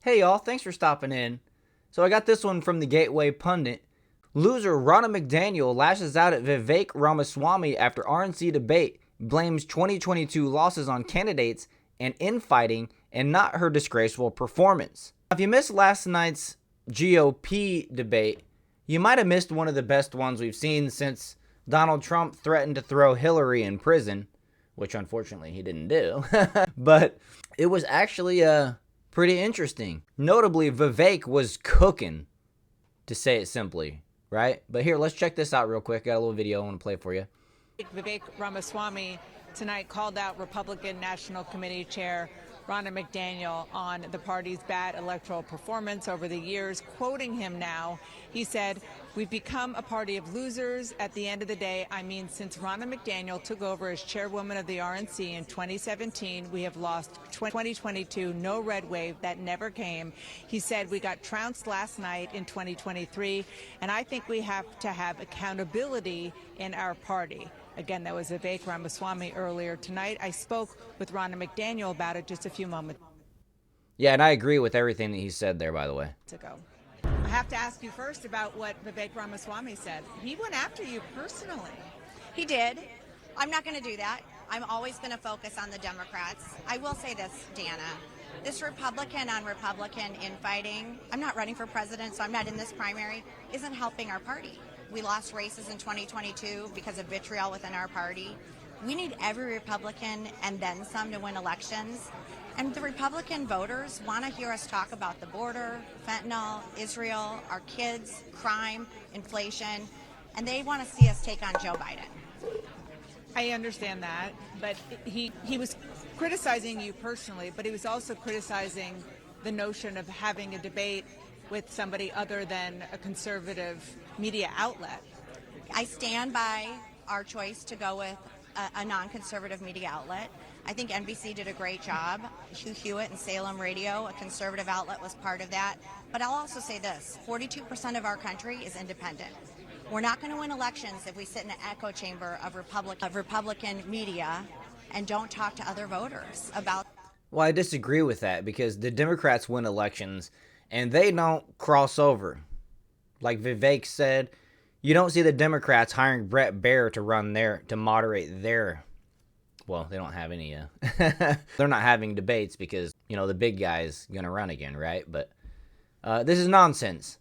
Hey y'all, thanks for stopping in. So I got this one from the Gateway Pundit. Loser Ronna McDaniel lashes out at Vivek Ramaswamy after RNC debate, blames 2022 losses on candidates and infighting and not her disgraceful performance. If you missed last night's GOP debate, you might have missed one of the best ones we've seen since Donald Trump threatened to throw Hillary in prison, which unfortunately he didn't do. But it was actually pretty interesting. Notably, Vivek was cooking, to say it simply, right? But here, let's check this out real quick. Got a little video I want to play for you. Vivek Ramaswamy tonight called out Republican National Committee Chair Ronna McDaniel on the party's bad electoral performance over the years. Quoting him now, he said, "We've become a party of losers. At the end of the day, I mean, since Ronna McDaniel took over as chairwoman of the RNC in 2017, we have lost 2022, no red wave, that never came." He said, "We got trounced last night in 2023, and I think we have to have accountability in our party." Again, that was Vivek Ramaswamy earlier tonight. I spoke with Ronna McDaniel about it just a few moments Yeah, and I agree with everything that he said there, by the way. ago. I have to ask you first about what Vivek Ramaswamy said. He went after you personally. He did. I'm not going to do that. I'm always going to focus on the Democrats. I will say this, Dana. This Republican on Republican infighting, I'm not running for president, so I'm not in this primary, isn't helping our party. We lost races in 2022 because of vitriol within our party. We need every Republican and then some to win elections. And the Republican voters want to hear us talk about the border, fentanyl, Israel, our kids, crime, inflation, and they want to see us take on Joe Biden. I understand that, but he was criticizing you personally, but he was also criticizing the notion of having a debate with somebody other than a conservative media outlet. I stand by our choice to go with a non-conservative media outlet. I think NBC did a great job. Hugh Hewitt and Salem Radio, a conservative outlet, was part of that. But I'll also say this, 42% of our country is independent. We're not going to win elections if we sit in an echo chamber of Republican media and don't talk to other voters about. Well, I disagree with that because the Democrats win elections and they don't cross over. Like Vivek said, you don't see the Democrats hiring Brett Baer to moderate their. Well, they don't have any. They're not having debates because, the big guy's going to run again, right? But this is nonsense.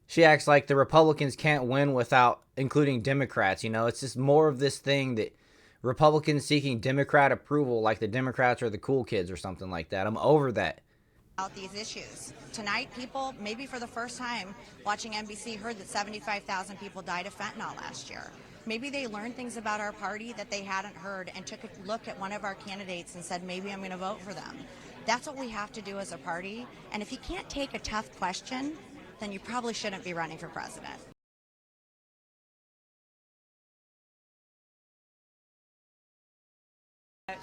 She acts like the Republicans can't win without including Democrats. It's just more of this thing that Republicans seeking Democrat approval, like the Democrats are the cool kids or something like that. I'm over that. About these issues. Tonight, people, maybe for the first time, watching NBC, heard that 75,000 people died of fentanyl last year. Maybe they learned things about our party that they hadn't heard and took a look at one of our candidates and said, maybe I'm going to vote for them. That's what we have to do as a party. And if you can't take a tough question, then you probably shouldn't be running for president.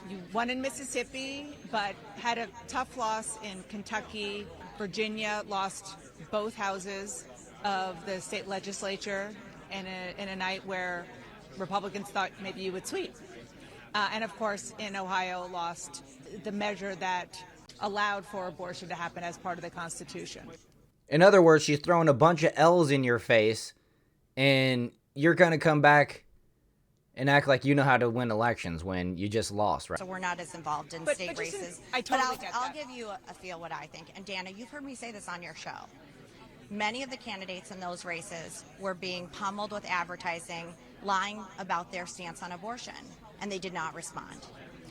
You won in Mississippi, but had a tough loss in Kentucky. Virginia lost both houses of the state legislature in a night where Republicans thought maybe you would sweep. And of course, in Ohio, lost the measure that allowed for abortion to happen as part of the Constitution. In other words, she's throwing a bunch of L's in your face, and you're going to come back and act like you know how to win elections when you just lost, right? So we're not as involved in state races. I totally get that. I'll give you a feel what I think. And Dana, you've heard me say this on your show. Many of the candidates in those races were being pummeled with advertising, lying about their stance on abortion, and they did not respond.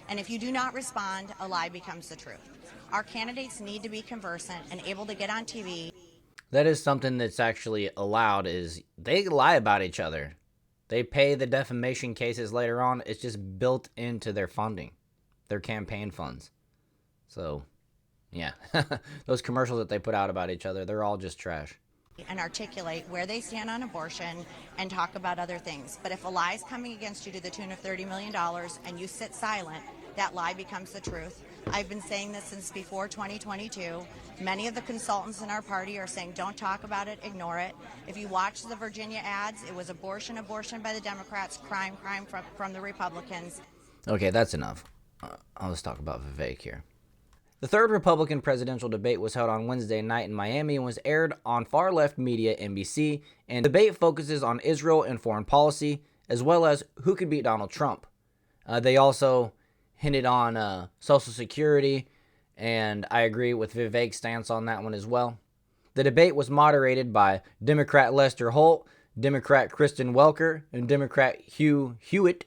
And if you do not respond, a lie becomes the truth. Our candidates need to be conversant and able to get on TV. That is something that's actually allowed, is they lie about each other. They pay the defamation cases later on. It's just built into their funding, their campaign funds. So, yeah, those commercials that they put out about each other, they're all just trash. And articulate where they stand on abortion and talk about other things. But if a lie is coming against you to the tune of $30 million and you sit silent, that lie becomes the truth. I've been saying this since before 2022. Many of the consultants in our party are saying, don't talk about it, ignore it. If you watch the Virginia ads, it was abortion by the Democrats, crime from the Republicans. Okay, that's enough. Let's talk about Vivek here. The third Republican presidential debate was held on Wednesday night in Miami and was aired on far-left media NBC, and the debate focuses on Israel and foreign policy, as well as who could beat Donald Trump. They also hinted on Social Security, and I agree with Vivek's stance on that one as well. The debate was moderated by Democrat Lester Holt, Democrat Kristen Welker, and Democrat Hugh Hewitt.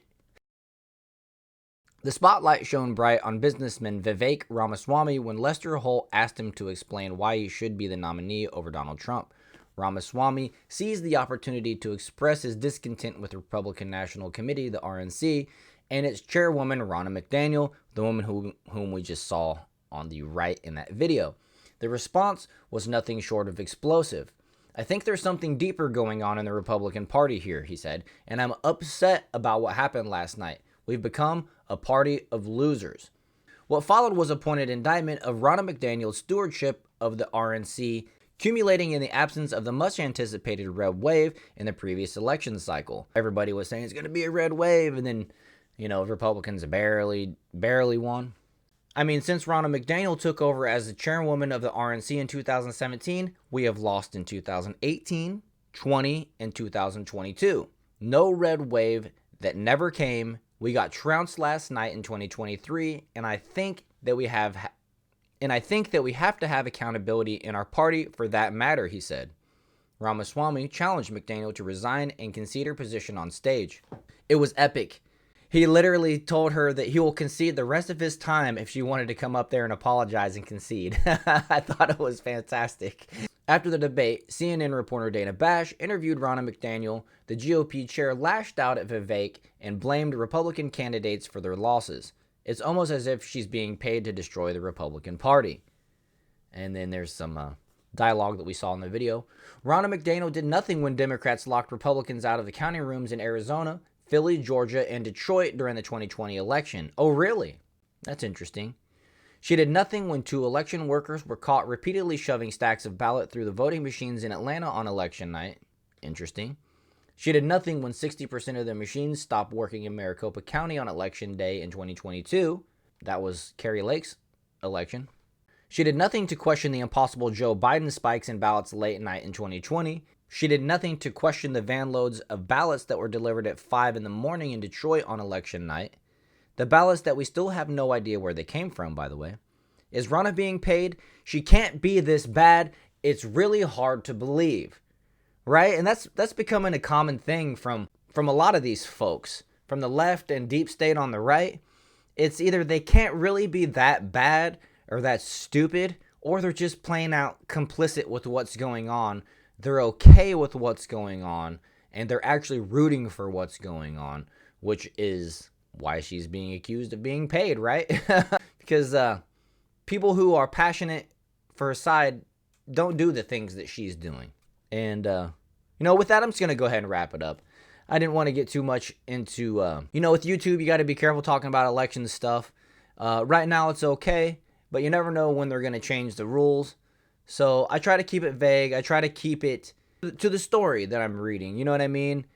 The spotlight shone bright on businessman Vivek Ramaswamy when Lester Holt asked him to explain why he should be the nominee over Donald Trump. Ramaswamy seized the opportunity to express his discontent with the Republican National Committee, the RNC, and its chairwoman, Ronna McDaniel, the woman whom we just saw on the right in that video. The response was nothing short of explosive. "I think there's something deeper going on in the Republican Party here," he said, "and I'm upset about what happened last night. We've become a party of losers." What followed was a pointed indictment of Ronna McDaniel's stewardship of the RNC, accumulating in the absence of the much-anticipated red wave in the previous election cycle. Everybody was saying it's going to be a red wave, and then, Republicans barely won. I mean, since Ronna McDaniel took over as the chairwoman of the RNC in 2017, we have lost in 2018, 20, and 2022. No red wave that never came. We got trounced last night in 2023, and I think that we have to have accountability in our party for that matter, he said. Ramaswamy challenged McDaniel to resign and concede her position on stage. It was epic. He literally told her that he will concede the rest of his time if she wanted to come up there and apologize and concede. I thought it was fantastic. After the debate, CNN reporter Dana Bash interviewed Ronna McDaniel. The GOP chair lashed out at Vivek and blamed Republican candidates for their losses. It's almost as if she's being paid to destroy the Republican Party. And then there's some dialogue that we saw in the video. Ronna McDaniel did nothing when Democrats locked Republicans out of the counting rooms in Arizona, Philly, Georgia, and Detroit during the 2020 election. Oh, really? That's interesting. She did nothing when 2 election workers were caught repeatedly shoving stacks of ballot through the voting machines in Atlanta on election night. Interesting. She did nothing when 60% of the machines stopped working in Maricopa County on election day in 2022. That was Carrie Lake's election. She did nothing to question the impossible Joe Biden spikes in ballots late night in 2020. She did nothing to question the van loads of ballots that were delivered at 5 in the morning in Detroit on election night. The ballots that we still have no idea where they came from, by the way. Is Ronna being paid? She can't be this bad. It's really hard to believe, right? And that's becoming a common thing from a lot of these folks, from the left and deep state on the right. It's either they can't really be that bad or that stupid, or they're just plain out complicit with what's going on. They're okay with what's going on, and they're actually rooting for what's going on, which is why she's being accused of being paid, right? Because people who are passionate for a side don't do the things that she's doing. And, with that, I'm just going to go ahead and wrap it up. I didn't want to get too much into, with YouTube, you got to be careful talking about election stuff. Right now, it's okay, but you never know when they're going to change the rules. So I try to keep it vague. I try to keep it to the story that I'm reading. You know what I mean?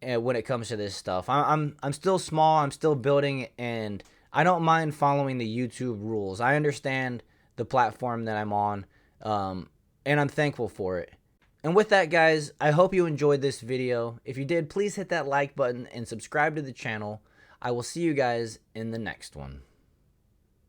When it comes to this stuff, I'm still small. I'm still building, and I don't mind following the YouTube rules. I understand the platform that I'm on, and I'm thankful for it. And with that, guys, I hope you enjoyed this video. If you did, please hit that like button and subscribe to the channel. I will see you guys in the next one.